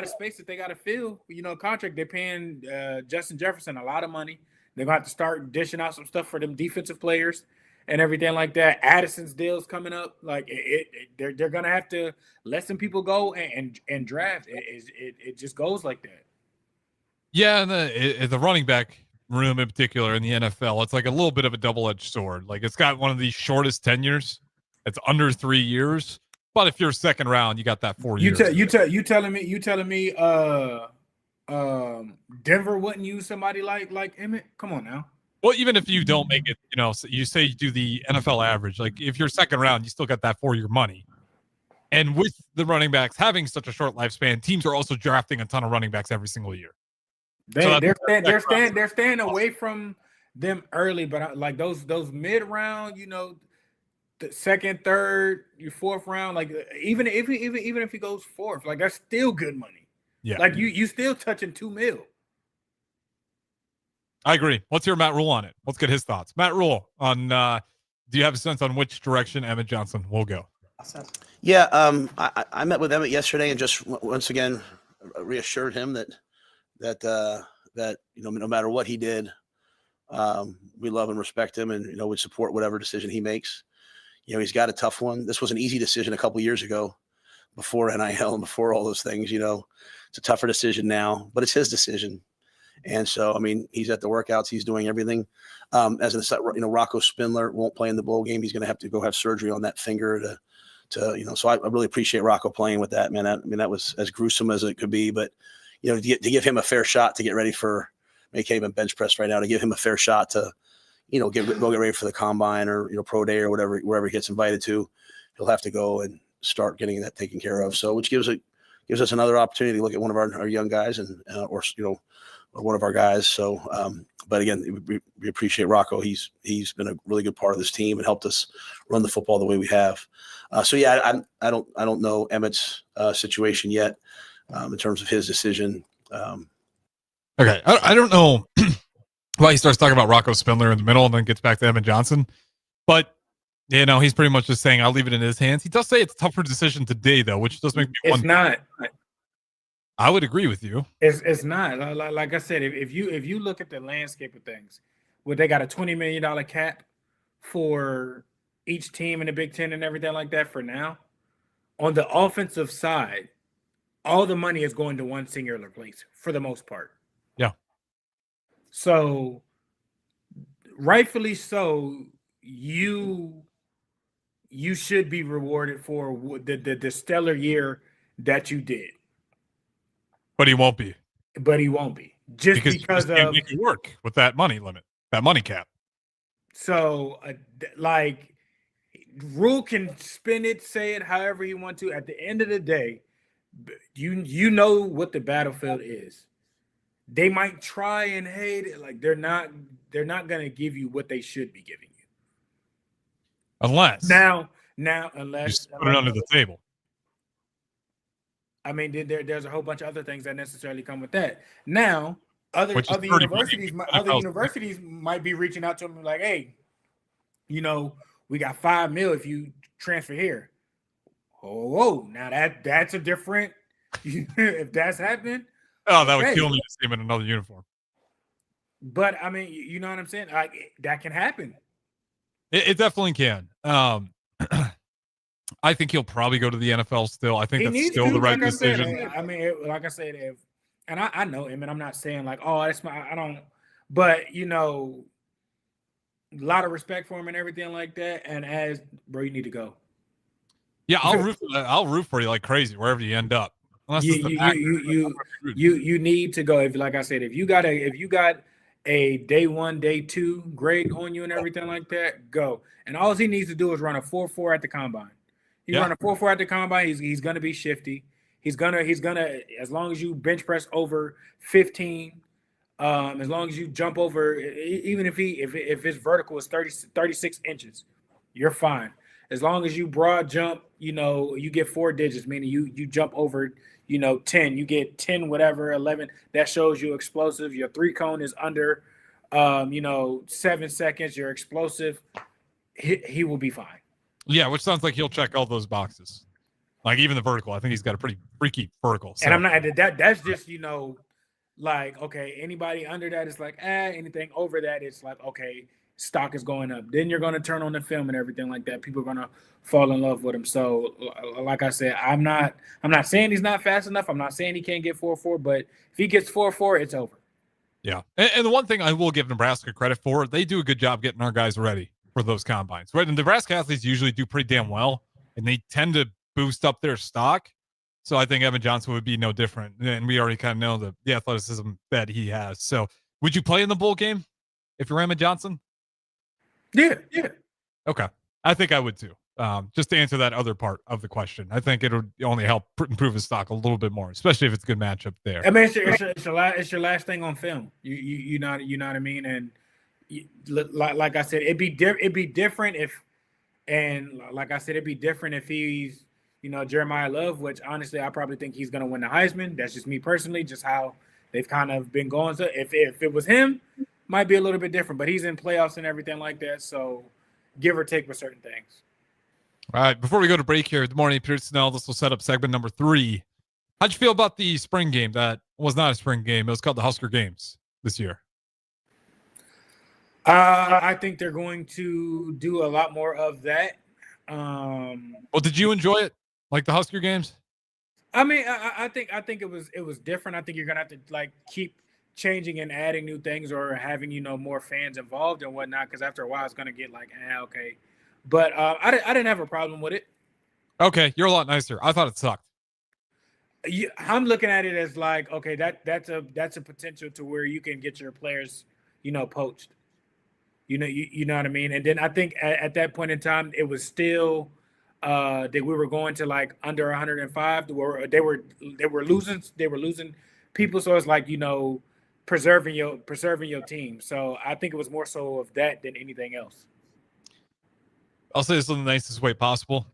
space that they got to fill. Contract. They're paying Justin Jefferson a lot of money. They're gonna have to start dishing out some stuff for them defensive players and everything like that. Addison's deal's coming up. Like they're gonna have to let some people go and draft. It just goes like that. Yeah, and the running back room in particular in the NFL, it's like a little bit of a double-edged sword. Like it's got one of the shortest tenures. It's under 3 years. But if you're second round, you got that 4 years. You telling me Denver wouldn't use somebody like Emmett? Come on now. Well, even if you don't make it, you say you do the NFL average. Like if you're second round, you still got that 4-year money. And with the running backs having such a short lifespan, teams are also drafting a ton of running backs every single year. They're staying away from them early, but like those mid round, the second, third, your fourth round, like even if he goes fourth, like that's still good money. Yeah, like you still touching $2 million. I agree. Let's hear Matt Rule on it. Let's get his thoughts. Matt Rule on. Do you have a sense on which direction Emmett Johnson will go? Yeah, I met with Emmett yesterday and just once again reassured him that no matter what he did, we love and respect him, and we support whatever decision he makes. He's got a tough one. This was an easy decision a couple years ago, before NIL and before all those things. It's a tougher decision now, but it's his decision. And so, I mean, he's at the workouts, he's doing everything. As an aside, Rocco Spindler won't play in the bowl game. He's going to have to go have surgery on that finger to so I really appreciate Rocco playing with that, man. That was as gruesome as it could be, but to give him a fair shot to get ready for, he can't even bench press right now, to give him a fair shot to, go get ready for the combine or pro day or whatever, wherever he gets invited to, he'll have to go and start getting that taken care of. So which gives us another opportunity to look at one of our young guys and or one of our guys. So but again, we appreciate Rocco. He's been a really good part of this team and helped us run the football the way we have. So yeah, I don't know Emmett's situation yet in terms of his decision. Okay, I don't know why he starts talking about Rocco Spindler in the middle and then gets back to Evan Johnson, but he's pretty much just saying I'll leave it in his hands. He does say it's a tougher decision today, though, which does make me wonder. It's not. I would agree with you. It's not. Like I said, if you look at the landscape of things, where they got a $20 million cap for each team in the Big Ten and everything like that for now, on the offensive side, all the money is going to one singular place for the most part. Yeah. So, rightfully so, you should be rewarded for the stellar year that you did. But he won't be. Just because you can't make it work with that money limit, that money cap. So, Rule can spin it, say it however he wants to. At the end of the day, you know what the battlefield is. They might try and hate it, like they're not going to give you what they should be giving you. Unless unless you put it under the table. I mean, there's a whole bunch of other things that necessarily come with that. Now, other universities might be reaching out to them like, hey, we got $5 million if you transfer here. Oh, now that's a different. If that's happening, that would kill me to see him in another uniform. But I mean, you know what I'm saying? Like that can happen. It definitely can. I think he'll probably go to the NFL still. I think that's still the right decision. I mean, like I said, and I know him, and I'm not saying like, oh, that's I don't. But a lot of respect for him and everything like that. And bro, you need to go. Yeah, I'll root for you like crazy wherever you end up. Unless you need to go. If like I said, if you got a day 1, day 2 grade on you and everything like that, go. And all he needs to do is run a 4.4 at the combine. He run a 4.4 at the combine. He's gonna be shifty. He's gonna as long as you bench press over 15, as long as you jump over, even if his vertical is 36 inches, you're fine. As long as you broad jump, you get 4 digits, meaning you jump over, 10, you get 10, whatever, 11. That shows you explosive. Your 3 cone is under, 7 seconds. You're explosive. He will be fine. Yeah, which sounds like he'll check all those boxes. Like even the vertical. I think he's got a pretty freaky vertical. So. And I'm not that's just, like, okay, anybody under that is like, anything over that, it's like, okay, stock is going up. Then you're going to turn on the film and everything like that. People are going to fall in love with him. So, like I said, I'm not saying he's not fast enough. I'm not saying he can't get 4.4, but if he gets 4.4, it's over. Yeah. And the one thing I will give Nebraska credit for, they do a good job getting our guys ready for those combines, right? And Nebraska athletes usually do pretty damn well, and they tend to boost up their stock. So I think Evan Johnson would be no different. And we already kind of know the athleticism that he has. So would you play in the bowl game if you're Evan Johnson? Yeah. Okay. I think I would too. Just to answer that other part of the question, I think it would only help improve his stock a little bit more, especially if it's a good matchup there. I mean, it's your last thing on film. You know what I mean? And like I said, it'd be different if he's Jeremiah Love, which honestly I probably think he's gonna win the Heisman. That's just me personally, just how they've kind of been going. So if it was him, might be a little bit different, but he's in playoffs and everything like that, so give or take with certain things. All right, before we go to break here, good morning, Pierson-El. This will set up segment number 3. How'd you feel about the spring game? That was not a spring game. It was called the Husker Games this year. I think they're going to do a lot more of that. Well, did you enjoy it, like the Husker Games? I mean, I think it was different. I think you're gonna have to keep changing and adding new things or having more fans involved and whatnot, because after a while it's gonna get okay. But I didn't have a problem with it. Okay, you're a lot nicer. I thought it sucked. I'm looking at it as okay, that's a potential to where you can get your players poached. You know what I mean? And then I think at that point in time, it was still that we were going to like under 105. They were losing people. So it's like, preserving your team. So I think it was more so of that than anything else. I'll say this in the nicest way possible.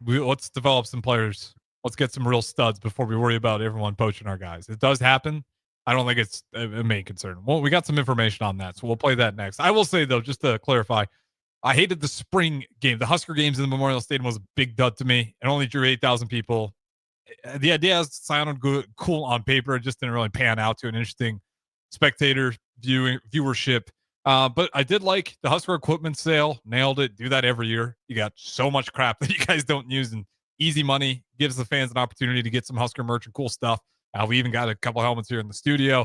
Let's develop some players. Let's get some real studs before we worry about everyone poaching our guys. It does happen. I don't think it's a main concern. Well, we got some information on that, so we'll play that next. I will say, though, just to clarify, I hated the spring game. The Husker games in the Memorial Stadium was a big dud to me. It only drew 8,000 people. The idea sounded good, cool on paper. It just didn't really pan out to an interesting spectator viewership. But I did like the Husker equipment sale. Nailed it. Do that every year. You got so much crap that you guys don't use, and easy money gives the fans an opportunity to get some Husker merch and cool stuff. We even got a couple helmets here in the studio.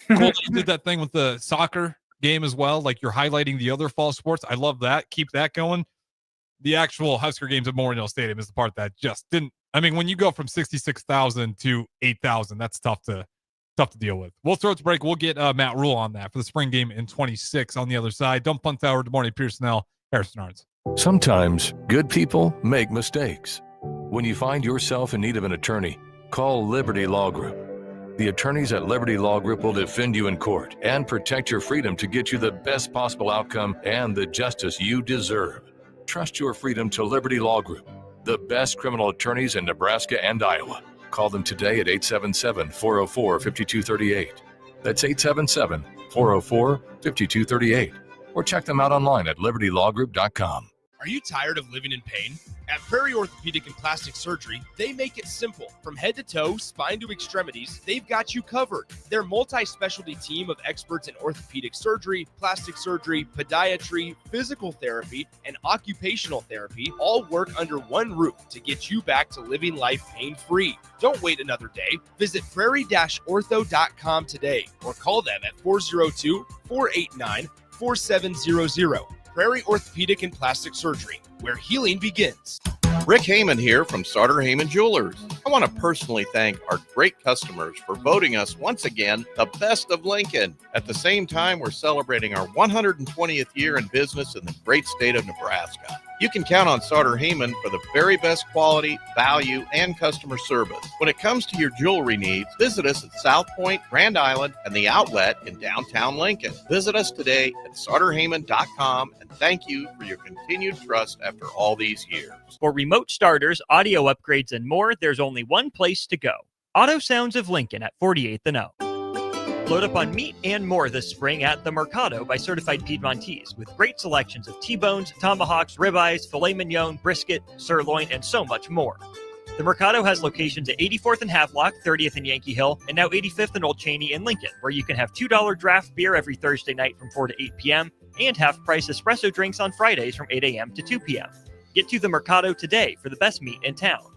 Cool that you did that thing with the soccer game as well. Like, you're highlighting the other fall sports. I love that. Keep that going. The actual Husker games at Memorial Stadium is the part that just didn't. I mean, when you go from 66,000 to 8,000, that's tough to deal with. We'll throw it to break. We'll get Matt Rule on that for the spring game in 26 on the other side. Don't Punt Tower. Good morning, Pierson-El, Harrison Arns. Sometimes good people make mistakes. When you find yourself in need of an attorney, call Liberty Law Group. The attorneys at Liberty Law Group will defend you in court and protect your freedom to get you the best possible outcome and the justice you deserve. Trust your freedom to Liberty Law Group, the best criminal attorneys in Nebraska and Iowa. Call them today at 877-404-5238. That's 877-404-5238. Or check them out online at libertylawgroup.com. Are you tired of living in pain? At Prairie Orthopedic and Plastic Surgery, they make it simple. From head to toe, spine to extremities, they've got you covered. Their multi-specialty team of experts in orthopedic surgery, plastic surgery, podiatry, physical therapy, and occupational therapy all work under one roof to get you back to living life pain-free. Don't wait another day. Visit prairie-ortho.com today or call them at 402-489-4700. Prairie Orthopedic and Plastic Surgery, where healing begins. Rick Heyman here from Sartor Heyman Jewelers. I want to personally thank our great customers for voting us once again the best of Lincoln. At the same time, we're celebrating our 120th year in business in the great state of Nebraska. You can count on Sartor Heyman for the very best quality, value, and customer service. When it comes to your jewelry needs, visit us at South Point, Grand Island, and the Outlet in downtown Lincoln. Visit us today at sartorheyman.com, and thank you for your continued trust after all these years. For remote starters, audio upgrades, and more, there's only one place to go. Auto Sounds of Lincoln at 48th and O. Load up on meat and more this spring at The Mercado by Certified Piedmontese, with great selections of T-bones, tomahawks, ribeyes, filet mignon, brisket, sirloin, and so much more. The Mercado has locations at 84th and Havelock, 30th and Yankee Hill, and now 85th and Old Cheney in Lincoln, where you can have $2 draft beer every Thursday night from 4 to 8 p.m. and half-price espresso drinks on Fridays from 8 a.m. to 2 p.m. Get to The Mercado today for the best meat in town.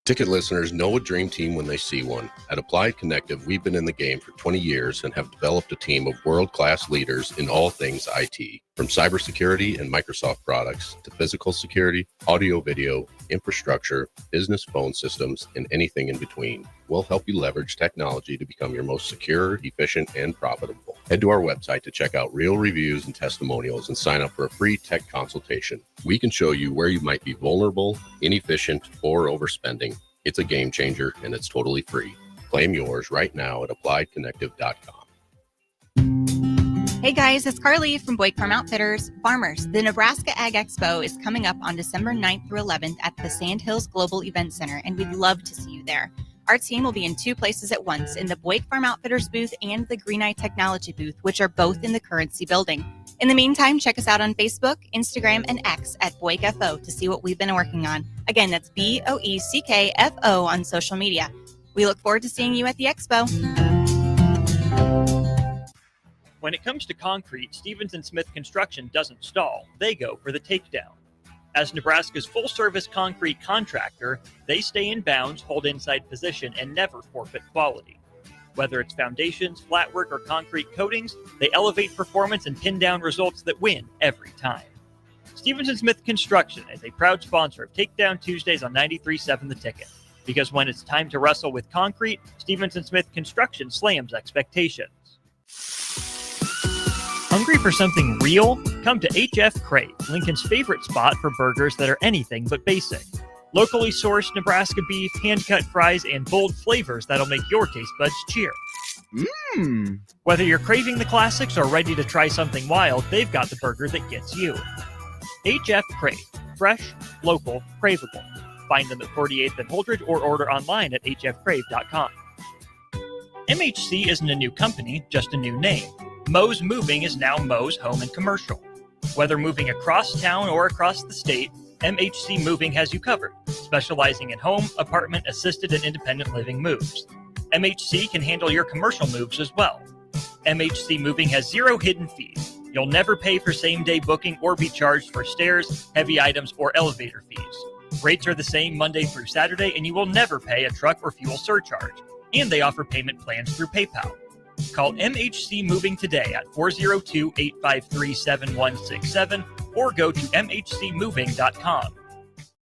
Ticket listeners know a dream team when they see one. At Applied Connective, we've been in the game for 20 years and have developed a team of world-class leaders in all things IT. From cybersecurity and Microsoft products to physical security, audio, video, infrastructure, business phone systems, and anything in between. We'll help you leverage technology to become your most secure, efficient, and profitable. Head to our website to check out real reviews and testimonials and sign up for a free tech consultation. We can show you where you might be vulnerable, inefficient, or overspending. It's a game changer, and it's totally free. Claim yours right now at appliedconnective.com. Hey guys, it's Carly from Boyd Farm Outfitters. Farmers, the Nebraska Ag Expo is coming up on December 9th through 11th at the Sandhills Global Event Center, and we'd love to see you there. Our team will be in two places at once, in the Boyd Farm Outfitters booth and the Green Eye Technology booth, which are both in the Currency building. In the meantime, check us out on Facebook, Instagram, and X at BoydFO to see what we've been working on. Again, that's BOECKFO on social media. We look forward to seeing you at the Expo. When it comes to concrete, Stevens & Smith Construction doesn't stall. They go for the takedown. As Nebraska's full-service concrete contractor, they stay in bounds, hold inside position, and never forfeit quality. Whether it's foundations, flatwork, or concrete coatings, they elevate performance and pin down results that win every time. Stevens & Smith Construction is a proud sponsor of Takedown Tuesdays on 93.7 The Ticket. Because when it's time to wrestle with concrete, Stevens & Smith Construction slams expectations. Hungry for something real? Come to HF Crave, Lincoln's favorite spot for burgers that are anything but basic. Locally sourced Nebraska beef, hand-cut fries, and bold flavors that'll make your taste buds cheer. Mmm. Whether you're craving the classics or ready to try something wild, they've got the burger that gets you. HF Crave. Fresh, local, craveable. Find them at 48th and Holdridge or order online at hfcrave.com. MHC isn't a new company, just a new name. Moe's Moving is now Moe's Home and Commercial. Whether moving across town or across the state, MHC Moving has you covered, specializing in home, apartment, assisted, and independent living moves. MHC can handle your commercial moves as well. MHC Moving has 0 hidden fees. You'll never pay for same-day booking or be charged for stairs, heavy items, or elevator fees. Rates are the same Monday through Saturday, and you will never pay a truck or fuel surcharge. And they offer payment plans through PayPal. Call MHC Moving today at 402-853-7167 or go to mhcmoving.com.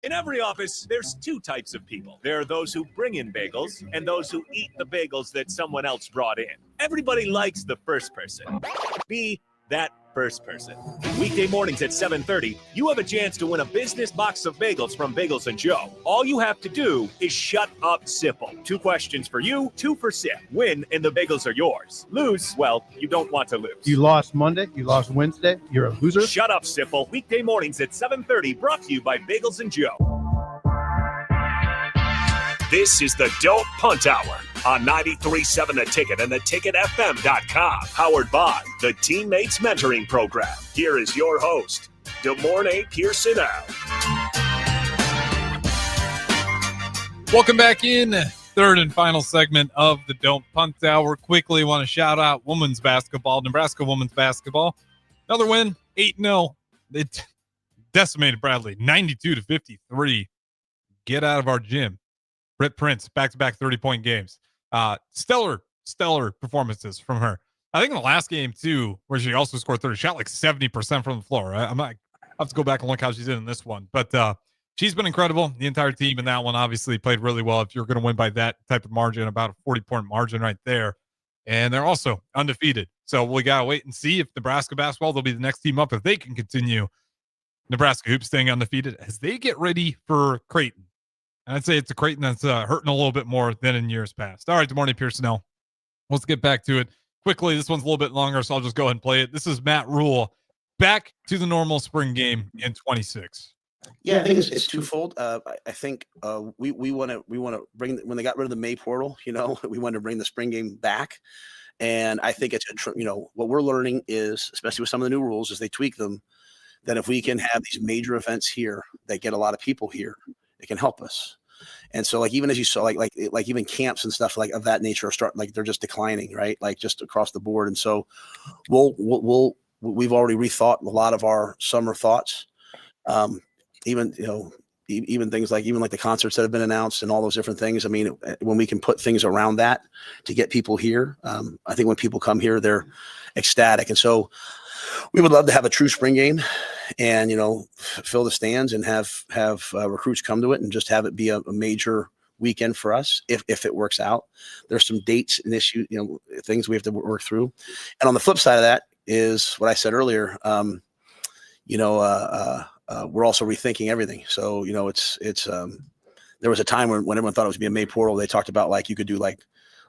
In every office, there's 2 types of people. There are those who bring in bagels and those who eat the bagels that someone else brought in. Everybody likes the first person. Be that first person. Weekday mornings at 7:30, you have a chance to win a business box of bagels from Bagels & Joe. All you have to do is shut up, Sipple. 2 questions for you, 2 for Sip. Win, and the bagels are yours. Lose, well, you don't want to lose. You lost Monday. You lost Wednesday. You're a loser. Shut up, Sipple. Weekday mornings at 7:30, brought to you by Bagels & Joe. This is the Don't Punt Hour on 93.7 The Ticket and theticketfm.com. Powered by the Teammates Mentoring Program. Here is your host, Pierson-El. Welcome back in. Third and final segment of the Don't Punt Hour. Quickly want to shout out women's basketball, Nebraska women's basketball. Another win, 8-0. It decimated Bradley, 92-53. Get out of our gym. Britt Prince, back-to-back 30-point games. Stellar performances from her. I think in the last game, too, where she also scored 30, shot like 70% from the floor. Right? I have to go back and look how she's in this one. But she's been incredible. The entire team in that one obviously played really well. If you're going to win by that type of margin, about a 40-point margin right there. And they're also undefeated. So we got to wait and see if Nebraska basketball, they'll be the next team up if they can continue Nebraska hoops staying undefeated as they get ready for Creighton. And I'd say it's a Creighton that's hurting a little bit more than in years past. All right, good morning, Pierson-El. Let's get back to it. Quickly, this one's a little bit longer, so I'll just go ahead and play it. This is Matt Rule back to the normal spring game in 26. Yeah, I think it's twofold. I think we want to bring, when they got rid of the May portal, we want to bring the spring game back. And I think it's, what we're learning is, especially with some of the new rules, as they tweak them, that if we can have these major events here that get a lot of people here, it can help us. And so, like, even as you saw, like even camps and stuff like of that nature are starting, like they're just declining, right? Like just across the board. And so we've already rethought a lot of our summer thoughts. Even things like the concerts that have been announced and all those different things. I mean, when we can put things around that to get people here, I think when people come here, they're ecstatic. And so we would love to have a true spring game and, fill the stands and have recruits come to it and just have it be a major weekend for us if it works out. There's some dates and issues, things we have to work through. And on the flip side of that is what I said earlier, we're also rethinking everything. So, there was a time when everyone thought it was going to be a May portal. They talked about like you could do like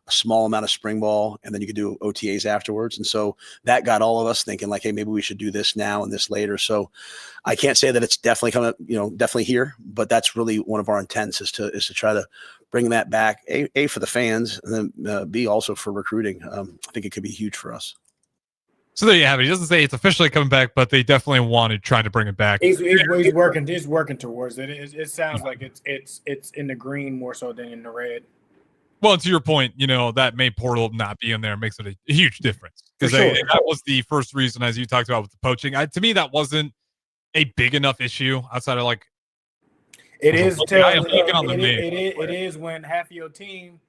a small amount of spring ball and then you could do OTAs afterwards. And so that got all of us thinking like, hey, maybe we should do this now and this later. So I can't say that it's definitely coming, definitely here, but that's really one of our intents is to try to bring that back, A for the fans, and then B also for recruiting. I think it could be huge for us. So there you have it. He doesn't say it's officially coming back, but they definitely wanted trying to bring it back. He's working. He's working towards it. It sounds like it's in the green more so than in the red. Well, to your point, that May portal not being there makes it a huge difference because that was the first reason, as you talked about with the poaching. To me, that wasn't a big enough issue outside of like. It is when half of your team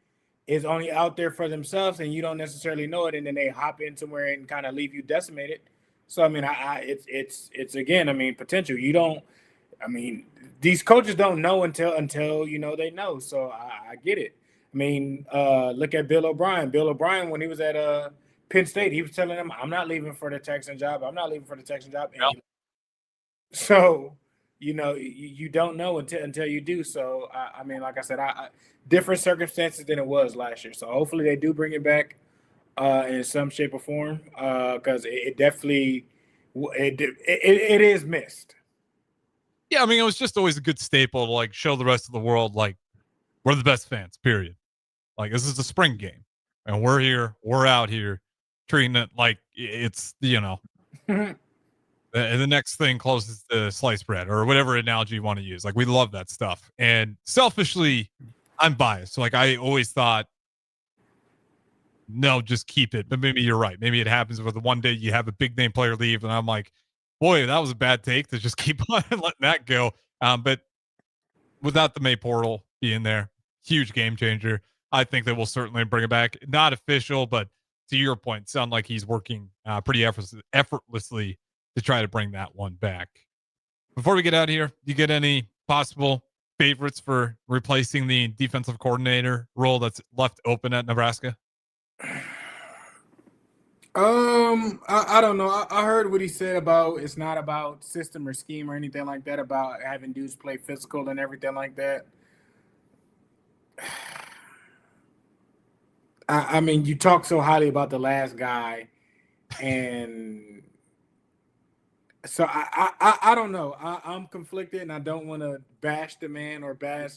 is only out there for themselves and you don't necessarily know it, and then they hop in somewhere and kind of leave you decimated. So I mean, it's again, I mean, potential. You don't. I mean, these coaches don't know until they know. So I get it. I mean, look at Bill O'Brien. Bill O'Brien, when he was at Penn State, he was telling them, I'm not leaving for the Texan job. I'm not leaving for the Texan job. And so, you don't know until you do. So, I mean, like I said, different circumstances than it was last year. So hopefully they do bring it back in some shape or form, because it definitely it is missed. Yeah, I mean, it was just always a good staple to like show the rest of the world like we're the best fans. Period. Like this is a spring game, and we're here. We're out here, treating it like it's the next thing closest to sliced bread or whatever analogy you want to use. Like we love that stuff. And selfishly, I'm biased. So like I always thought, no, just keep it. But maybe you're right. Maybe it happens where the one day you have a big name player leave, and I'm like, boy, that was a bad take to just keep on letting that go. But without the May portal being there, huge game changer. I think that we'll certainly bring it back. Not official, but to your point, sound like he's working pretty effortlessly to try to bring that one back. Before we get out of here, do you get any possible favorites for replacing the defensive coordinator role that's left open at Nebraska? I don't know. I heard what he said about it's not about system or scheme or anything like that, about having dudes play physical and everything like that. I mean, you talk so highly about the last guy, and so I don't know. I'm conflicted, and I don't want to bash the man or bash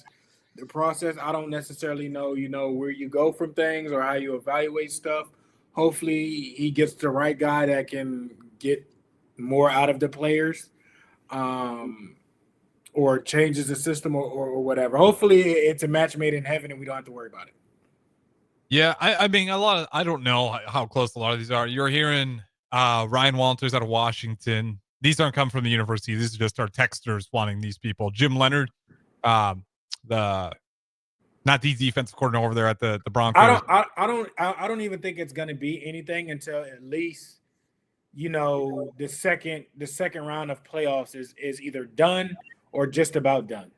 the process. I don't necessarily know, where you go from things or how you evaluate stuff. Hopefully he gets the right guy that can get more out of the players, or changes the system or whatever. Hopefully it's a match made in heaven and we don't have to worry about it. Yeah, I mean, I don't know how close a lot of these are. You're hearing Ryan Walters out of Washington. These aren't coming from the university. These are just our texters wanting these people. Jim Leonard, not the defensive coordinator over there at the Broncos. I don't even think it's going to be anything until at least, the second round of playoffs is either done or just about done.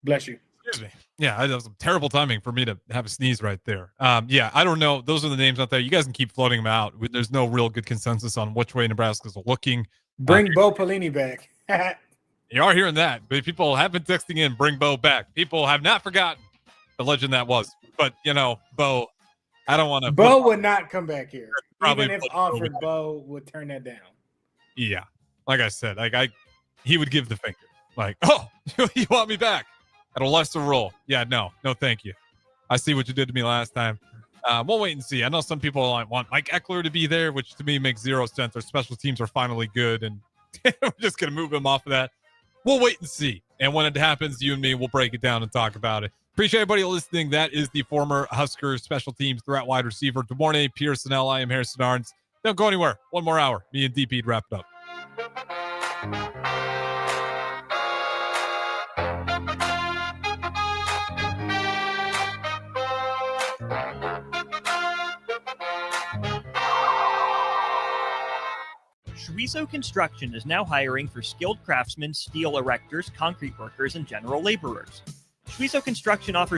Bless you. Excuse me. Yeah, that was terrible timing for me to have a sneeze right there. Yeah, I don't know. Those are the names out there. You guys can keep floating them out. There's no real good consensus on which way Nebraska's looking. Bring Bo Pelini back. You are hearing that, but people have been texting in, bring Bo back. People have not forgotten the legend that was. But, Bo, I don't want to. Bo would not come back here. Probably even if offered, Bo would turn that down. Yeah. Like I said, he would give the finger. Like, oh, you want me back at a lesser role? Yeah, no, thank you. I see what you did to me last time. We'll wait and see. I know some people want Mike Eckler to be there, which to me makes zero sense. Our special teams are finally good, and we're just going to move him off of that. We'll wait and see. And when it happens, you and me will break it down and talk about it. Appreciate everybody listening. That is the former Husker special teams threat wide receiver, Demorne Pierson-El. I am Harrison Arns. Don't go anywhere. One more hour. Me and DP'd wrap it up. Shwezo Construction is now hiring for skilled craftsmen, steel erectors, concrete workers, and general laborers. Shwezo Construction offers